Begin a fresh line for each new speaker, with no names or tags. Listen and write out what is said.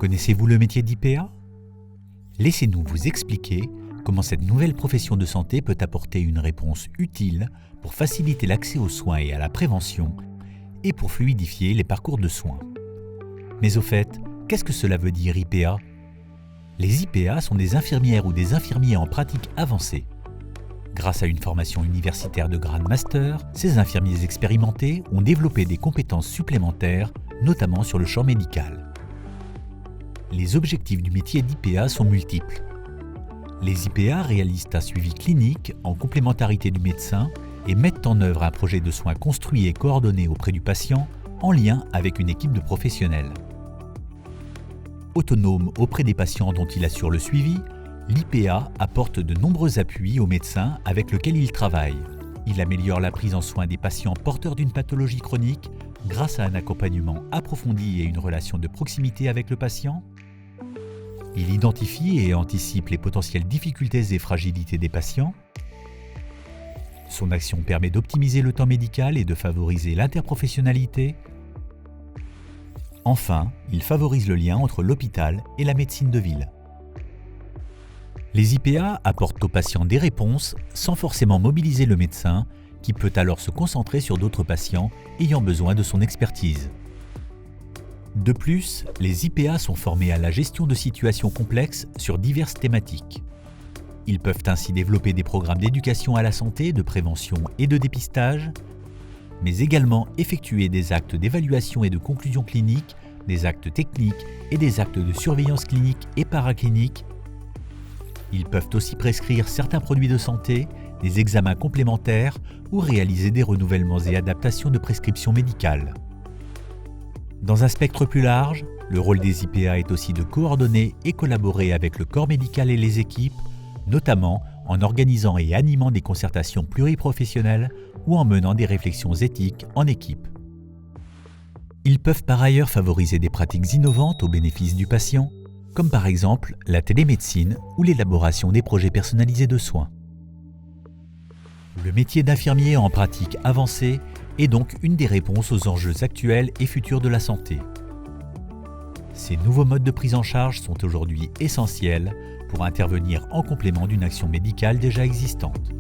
Connaissez-vous le métier d'IPA ? Laissez-nous vous expliquer comment cette nouvelle profession de santé peut apporter une réponse utile pour faciliter l'accès aux soins et à la prévention et pour fluidifier les parcours de soins. Mais au fait, qu'est-ce que cela veut dire IPA ? Les IPA sont des infirmières ou des infirmiers en pratique avancée. Grâce à une formation universitaire de grade master, ces infirmiers expérimentés ont développé des compétences supplémentaires, notamment sur le champ médical. Les objectifs du métier d'IPA sont multiples. Les IPA réalisent un suivi clinique en complémentarité du médecin et mettent en œuvre un projet de soins construit et coordonné auprès du patient en lien avec une équipe de professionnels. Autonome auprès des patients dont il assure le suivi, l'IPA apporte de nombreux appuis au médecin avec lequel il travaille. Il améliore la prise en soin des patients porteurs d'une pathologie chronique grâce à un accompagnement approfondi et une relation de proximité avec le patient. Il identifie et anticipe les potentielles difficultés et fragilités des patients. Son action permet d'optimiser le temps médical et de favoriser l'interprofessionnalité. Enfin, il favorise le lien entre l'hôpital et la médecine de ville. Les IPA apportent aux patients des réponses sans forcément mobiliser le médecin, qui peut alors se concentrer sur d'autres patients ayant besoin de son expertise. De plus, les IPA sont formés à la gestion de situations complexes sur diverses thématiques. Ils peuvent ainsi développer des programmes d'éducation à la santé, de prévention et de dépistage, mais également effectuer des actes d'évaluation et de conclusion clinique, des actes techniques et des actes de surveillance clinique et paraclinique. Ils peuvent aussi prescrire certains produits de santé, des examens complémentaires ou réaliser des renouvellements et adaptations de prescriptions médicales. Dans un spectre plus large, le rôle des IPA est aussi de coordonner et collaborer avec le corps médical et les équipes, notamment en organisant et animant des concertations pluriprofessionnelles ou en menant des réflexions éthiques en équipe. Ils peuvent par ailleurs favoriser des pratiques innovantes au bénéfice du patient, comme par exemple la télémédecine ou l'élaboration des projets personnalisés de soins. Le métier d'infirmier en pratique avancée est donc une des réponses aux enjeux actuels et futurs de la santé. Ces nouveaux modes de prise en charge sont aujourd'hui essentiels pour intervenir en complément d'une action médicale déjà existante.